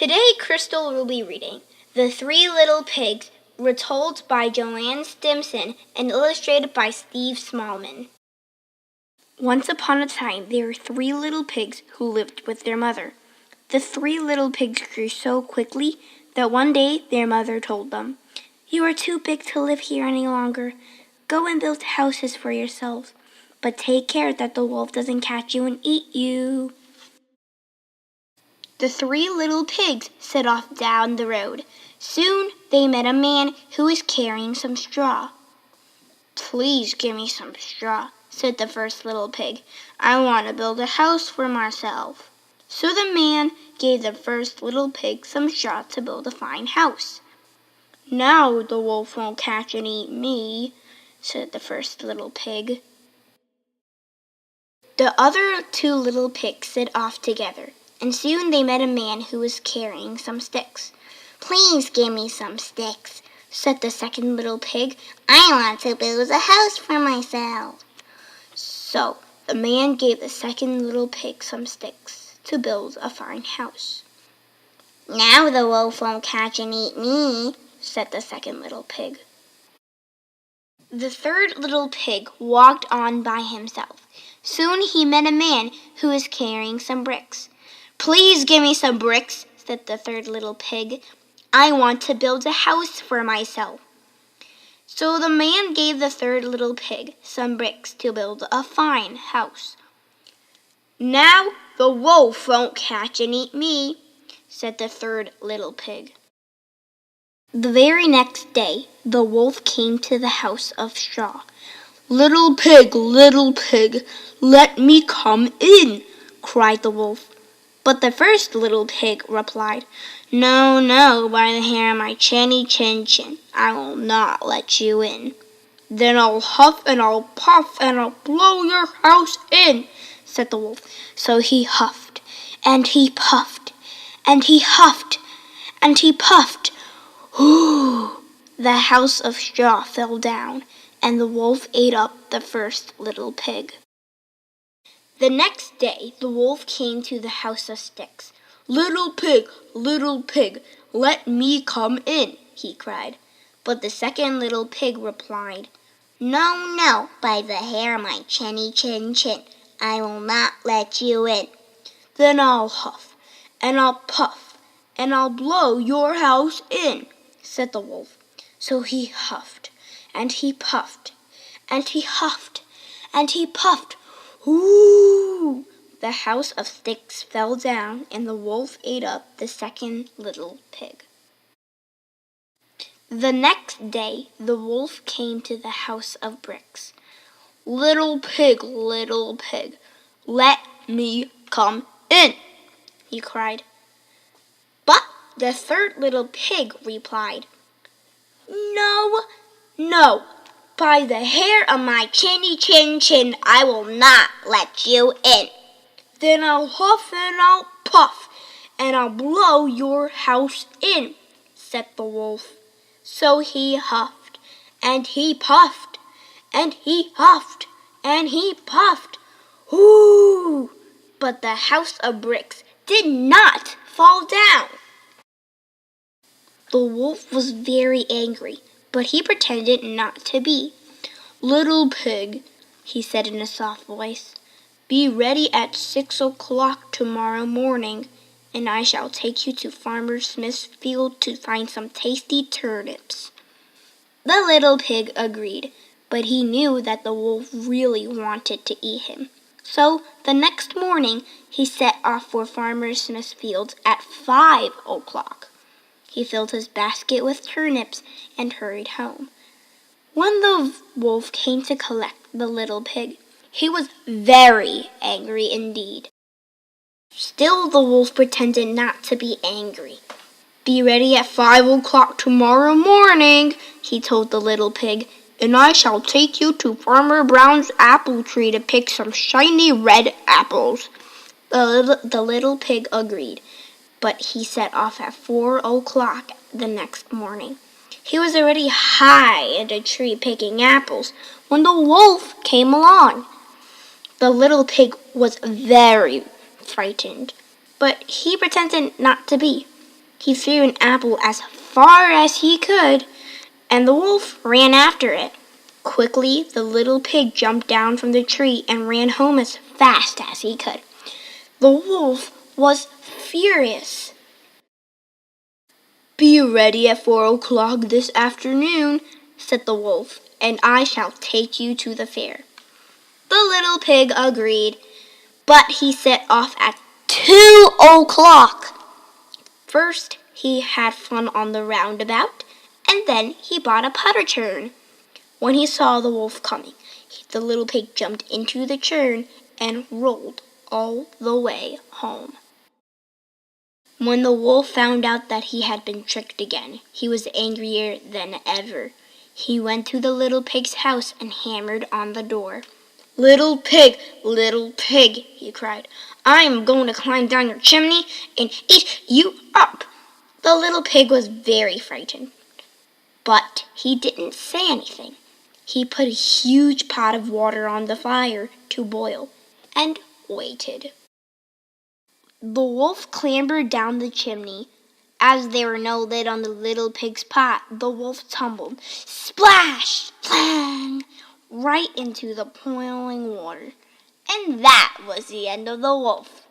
Today, Crystal will be reading The Three Little Pigs, retold by Joanne Stimson and illustrated by Steve Smallman. Once upon a time, there were three little pigs who lived with their mother. The three little pigs grew so quickly that one day their mother told them, "You are too big to live here any longer. Go and build houses for yourselves, but take care that the wolf doesn't catch you and eat you." The three little pigs set off down the road. Soon they met a man who was carrying some straw. "Please give me some straw," said the first little pig. "I want to build a house for myself." So the man gave the first little pig some straw to build a fine house. "Now the wolf won't catch and eat me," said the first little pig. The other two little pigs set off together, and soon they met a man who was carrying some sticks. "Please give me some sticks," said the second little pig. "I want to build a house for myself." So the man gave the second little pig some sticks to build a fine house. "Now the wolf won't catch and eat me," said the second little pig. The third little pig walked on by himself. Soon he met a man who was carrying some bricks. "Please give me some bricks," said the third little pig. "I want to build a house for myself." So the man gave the third little pig some bricks to build a fine house. "Now the wolf won't catch and eat me," said the third little pig. The very next day, the wolf came to the house of straw. Little pig, let me come in," cried the wolf. But the first little pig replied, "No, no, by the hair of my chinny chin chin, I will not let you in." "Then I'll huff and I'll puff and I'll blow your house in," said the wolf. So he huffed, and he puffed, and he huffed, and he puffed. Whoo! The house of straw fell down, and the wolf ate up the first little pig. The next day the wolf came to the house of sticks. Little pig, let me come in," he cried. But the second little pig replied, "No, no, by the hair of my chinny chin chin, I will not let you in." "Then I'll huff, and I'll puff, and I'll blow your house in," said the wolf. So he huffed, and he puffed, and he huffed, and he puffed. Whoo! The house of sticks fell down, and the wolf ate up the second little pig. The next day the wolf came to the house of bricks. Little pig, let me come in," he cried. But the third little pig replied, "No, no, by the hair of my chinny chin chin, I will not let you in." "Then I'll huff and I'll puff, and I'll blow your house in," said the wolf. So he huffed, and he puffed, and he huffed, and he puffed. Whoo! But the house of bricks did not fall down. The wolf was very angry, but he pretended not to be. "Little pig," he said in a soft voice, "be ready at 6 o'clock tomorrow morning, and I shall take you to Farmer Smith's field to find some tasty turnips." The little pig agreed, but he knew that the wolf really wanted to eat him. So the next morning he set off for Farmer Smith's field at 5 o'clock. He filled his basket with turnips and hurried home. When the wolf came to collect the little pig, he was very angry indeed. Still the wolf pretended not to be angry. "Be ready at 5 o'clock tomorrow morning," he told the little pig, "and I shall take you to Farmer Brown's apple tree to pick some shiny red apples." The little pig agreed, but he set off at 4 o'clock the next morning. He was already high in a tree picking apples when the wolf came along. The little pig was very frightened, but he pretended not to be. He threw an apple as far as he could, and the wolf ran after it. Quickly, the little pig jumped down from the tree and ran home as fast as he could. The wolf was furious. "Be ready at 4 o'clock this afternoon," said the wolf, "and I shall take you to the fair." The little pig agreed, but he set off at 2 o'clock. First, he had fun on the roundabout, and then he bought a putter churn. When he saw the wolf coming, the little pig jumped into the churn and rolled all the way home. When the wolf found out that he had been tricked again, he was angrier than ever. He went to the little pig's house and hammered on the door. Little pig, he cried, "I am going to climb down your chimney and eat you up." The little pig was very frightened, but he didn't say anything. He put a huge pot of water on the fire to boil and waited. The wolf clambered down the chimney. As there were no lid on the little pig's pot, the wolf tumbled, splash, clang, right into the boiling water. And that was the end of the wolf.